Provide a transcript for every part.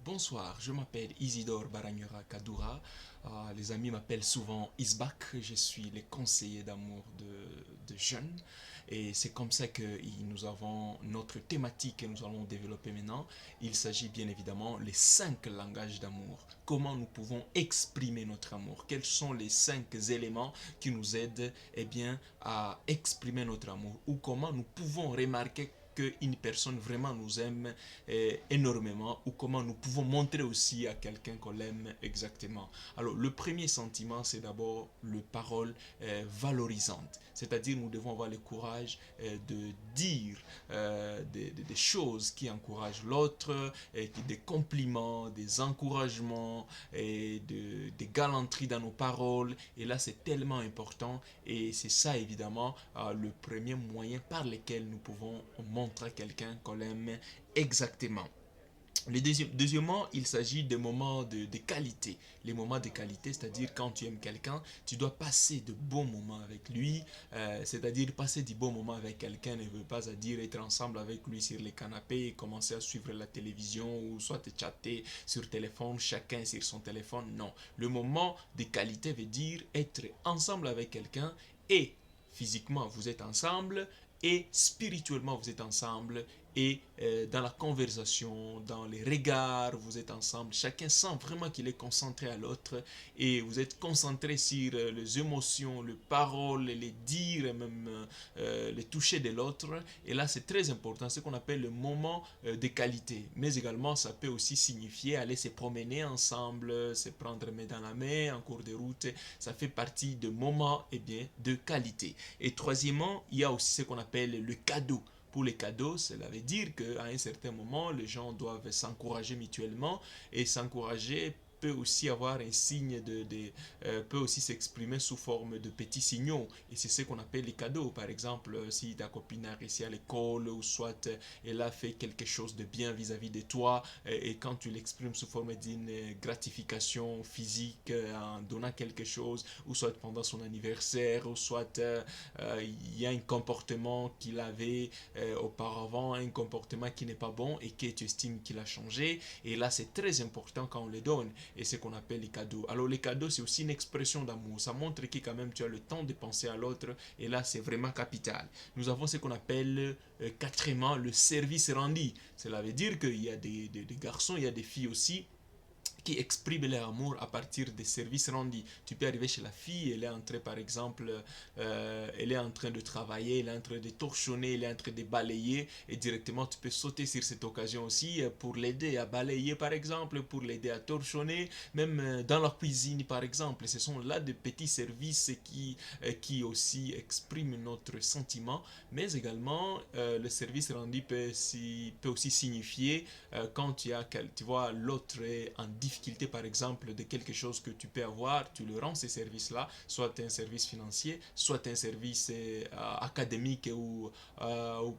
Bonsoir, je m'appelle Isidore Baragnuara Kadoura. Les amis m'appellent souvent Isbak. Je suis le conseiller d'amour de jeunes. Et c'est comme ça que nous avons notre thématique que nous allons développer maintenant. Il s'agit bien évidemment les 5 langages d'amour. Comment nous pouvons exprimer notre amour? Quels sont les 5 éléments qui nous aident à exprimer notre amour? Ou comment nous pouvons remarquer qu'une personne vraiment nous aime énormément, ou comment nous pouvons montrer aussi à quelqu'un qu'on l'aime exactement. Alors, le premier sentiment, c'est d'abord le parole valorisante. C'est-à-dire, nous devons avoir le courage de dire des choses qui encouragent l'autre, des compliments, des encouragements, des galanteries dans nos paroles. Et là, c'est tellement important. Et c'est ça, évidemment, le premier moyen par lequel nous pouvons montrer à quelqu'un qu'on l'aime exactement. Deuxièmement, il s'agit des moments de qualité. Les moments de qualité, c'est-à-dire quand tu aimes quelqu'un, tu dois passer de bons moments avec lui. C'est-à-dire passer de bons moments avec quelqu'un ne veut pas dire être ensemble avec lui sur les canapés et commencer à suivre la télévision ou soit chatter sur téléphone, chacun sur son téléphone. Non. Le moment de qualité veut dire être ensemble avec quelqu'un et physiquement vous êtes ensemble et spirituellement vous êtes ensemble et dans la conversation, dans les regards, vous êtes ensemble, chacun sent vraiment qu'il est concentré à l'autre et vous êtes concentré sur les émotions, les paroles, les dires et même les toucher de l'autre. Et là, c'est très important, ce qu'on appelle le moment de qualité. Mais également, ça peut aussi signifier aller se promener ensemble, se prendre main dans la main en cours de route. Ça fait partie de moments de qualité. Et troisièmement, il y a aussi ce qu'on appelle le cadeau. Pour les cadeaux, cela veut dire qu'à un certain moment, les gens doivent s'encourager mutuellement et s'encourager peut aussi avoir un signe peut aussi s'exprimer sous forme de petits signaux et c'est ce qu'on appelle les cadeaux. Par exemple, si ta copine a réussi à l'école ou soit elle a fait quelque chose de bien vis-à-vis de toi et quand tu l'exprimes sous forme d'une gratification physique en donnant quelque chose ou soit pendant son anniversaire ou soit il y a un comportement qu'il avait auparavant, un comportement qui n'est pas bon et que tu estimes qu'il a changé. Et là, c'est très important quand on le donne. Et c'est ce qu'on appelle les cadeaux. Alors, les cadeaux, c'est aussi une expression d'amour. Ça montre que quand même tu as le temps de penser à l'autre. Et là, c'est vraiment capital. Nous avons ce qu'on appelle quatrièmement le service rendu. Cela veut dire qu'il y a des garçons, il y a des filles aussi qui expriment leur amour à partir des services rendus. Tu peux arriver chez la fille, elle est en train, par exemple, elle est en train de travailler, elle est en train de torchonner, elle est en train de balayer, et directement tu peux sauter sur cette occasion aussi pour l'aider à balayer, par exemple, pour l'aider à torchonner, même dans la cuisine, par exemple. Ce sont là des petits services qui aussi expriment notre sentiment, mais également le service rendu peut aussi signifier quand tu vois l'autre est en difficulté par exemple de quelque chose que tu peux avoir, tu le rends ces services-là, soit un service financier, soit un service académique ou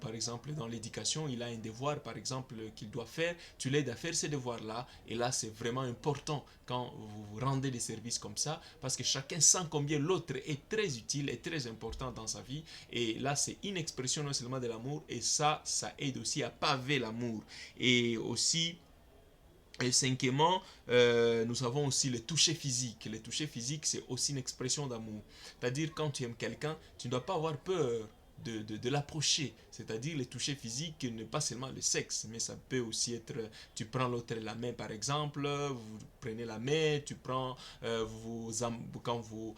par exemple dans l'éducation, il a un devoir par exemple qu'il doit faire, tu l'aides à faire ces devoirs-là et là c'est vraiment important quand vous rendez des services comme ça parce que chacun sent combien l'autre est très utile et très important dans sa vie et là c'est une expression non seulement de l'amour et ça aide aussi à paver l'amour et aussi et cinquièmement, nous avons aussi le toucher physique. Le toucher physique, c'est aussi une expression d'amour. C'est-à-dire, quand tu aimes quelqu'un, tu ne dois pas avoir peur de l'approcher. C'est-à-dire, le toucher physique n'est pas seulement le sexe, mais ça peut aussi être, tu prends l'autre la main par exemple, vous prenez la main, tu prends, quand vous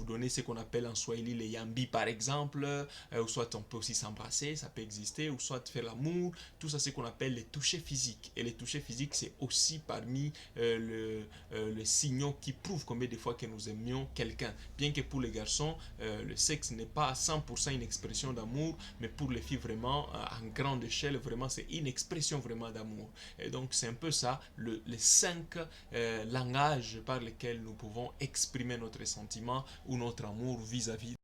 donnez ce qu'on appelle en Swahili les yambi par exemple, ou soit on peut aussi s'embrasser, ça peut exister, ou soit faire l'amour, tout ça c'est ce qu'on appelle les touchés physiques. Et les touchés physiques, c'est aussi parmi les signaux qui prouvent combien de fois que nous aimions quelqu'un. Bien que pour les garçons, le sexe n'est pas à 100% une expression d'amour, mais pour les filles, vraiment, à grande échelle, vraiment, c'est une expression vraiment d'amour. Et donc, c'est un peu ça, les 5 langages par lesquels nous pouvons exprimer notre sentiment ou notre amour vis-à-vis